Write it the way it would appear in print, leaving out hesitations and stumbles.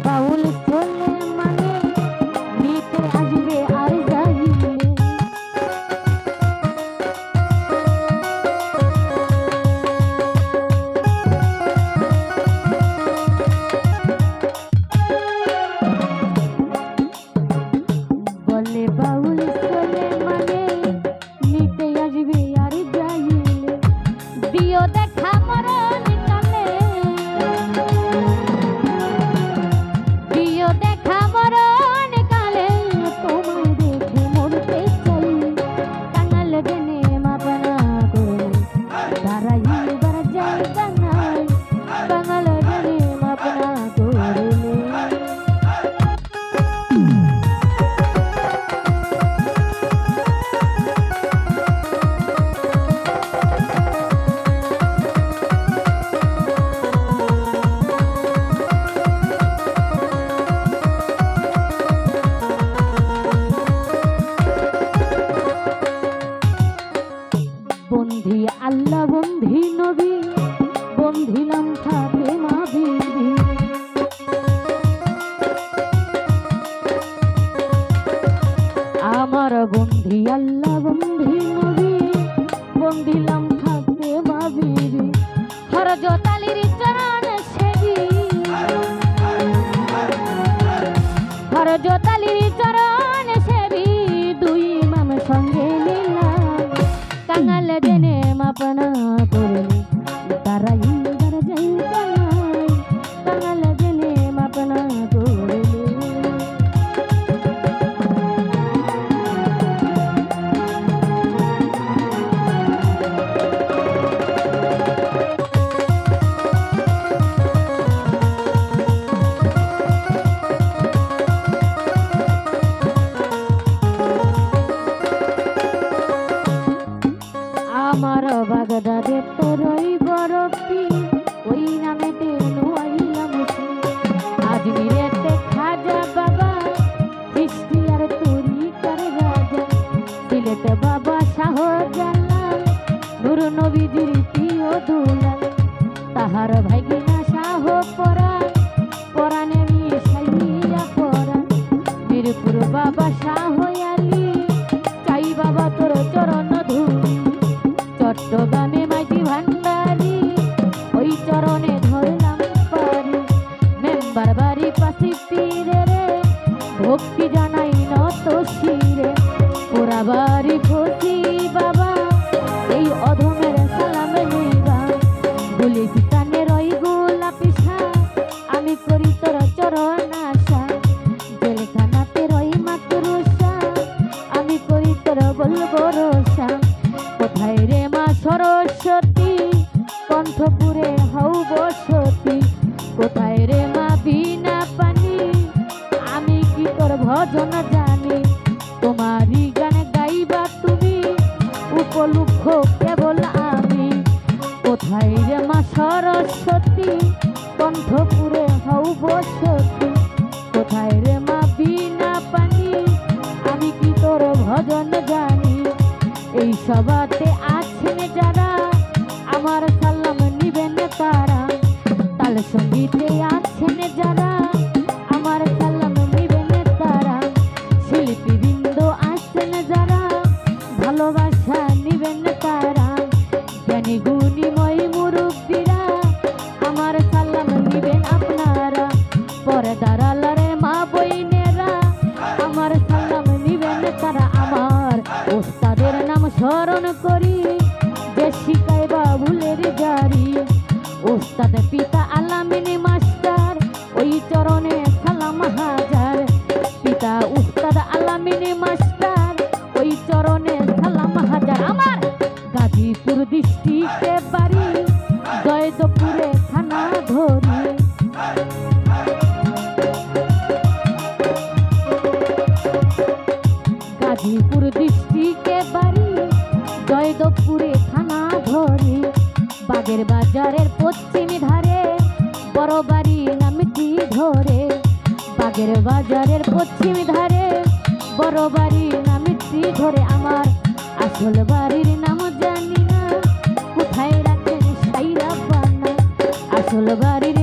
বাউল চলে মানে নিতে আসবে আর যাইলে বলে বাউল চলে মানে নিতে আসবে আর যাইলে দিও দেখা মরণ কালে দিও দেখা মরণ কালে তোমায় দেখে মরতে চাই কাঙাল জেনে মাপনা করে দাঁড়াইবার জায়গা নাই কাঙাল জেনে মাপনা করলে বন্ধি আল্লাহ বন্ধি নবী বন্ধিলাম থাকে মা বিবি আমার বন্ধি আল্লাহ বন্ধি নবী বন্ধিলাম থাকে মা বিবি হরজত আলীর চরণ সেবি হরজত আলীর চরণ সেবি দুই ইমাম সঙ্গে নিলাম কাঙাল জেনে মাপনা করলে দাঁড়াইবার জায়গা নাই কাঙাল জেনে মাপনা করলে আমার বাগদাদে তোরই বরফি ওই নামেতে নোয়াইলাম আজমিরেতে খাজা বাবা খ্রিস্টিয়ার তরিকার রাজা সিলেটে বাবা শাহজালাল নূর নবীজির প্রিয় দুলাল তাহার ভাগিনা শাহ পরাণ পরাণে মিশাইয়া পরাণ বীরপুর বাবা শাহ আলী চাই বাবা তোর চরণ ধুলি চট্টগ্রামে মাইতি ভান্ডারি ওই চরণে ধরলাম পারি মেম্বার বাড়ি পাশি পীরে রে ভক্তি জানাই নত শিরে পোড়া বাড়ি ফসি বাবা এই অধমের সালাম লইবা বলি কানের ওই গোলাপি শাক আমি করি তোর চরণ আশা জেলখানাতে রই মাতরুষা আমি করি তোর বলবো রোষা কোথায় রে মা সরস্বতী কণ্ঠপুরে হও বসতি কোথায় রে মা বিনা পানি আমি কি তোর ভজন জানি তোমারই গান গাইবা তুমি উপলক্ষ কেবল আমি কোথায় রে মা সরস্বতী কণ্ঠপুরে হও বসতি কোথায় রে মা বিনা পানি আমি কি তোর ভজন জানি এই সভাতে আছেন যারা আমার সালাম নিবেন তারা তাল সঙ্গীতে আছেন যারা আমার সালাম নিবেন তারা শিল্পীবৃন্দ আছেন যারা ভালোবাসা নিবেন তারা জ্ঞানী গুণীময় মুরব্বীরা আমার সালাম নিবেন আপনারা পর্দার আড়ালের মা বইনেরা আমার সালাম নিবেন তারা আমার ওস্তাদের নাম স্মরণ করি যে শিখায় বাবুলের জারি ওস্তাদ পিতা আলামিন মাস্টার ওই চরণে সালাম হাজার পিতা উস্তাদ আলামিন মাস্টার ওই চরণে সালাম হাজার আমার গাজীপুর ডিস্ট্রিক্টে বাড়ি জয়দেবপুরে থানা ধরি গাজীপুর ডিস্ট্রিক্টে বাড়ি জয়দেবপুরে থানা ধরি বাগের বাজারের পশ্চিম ধারে বড় বাড়ি নামটি ধরে বাগের বাজারের পশ্চিম ধারে বড় বাড়ি নামটি ধরে আমার আসল বাড়ির নাম জানি না কোথায় রাখেন সাইরা বানা আসল বাড়ির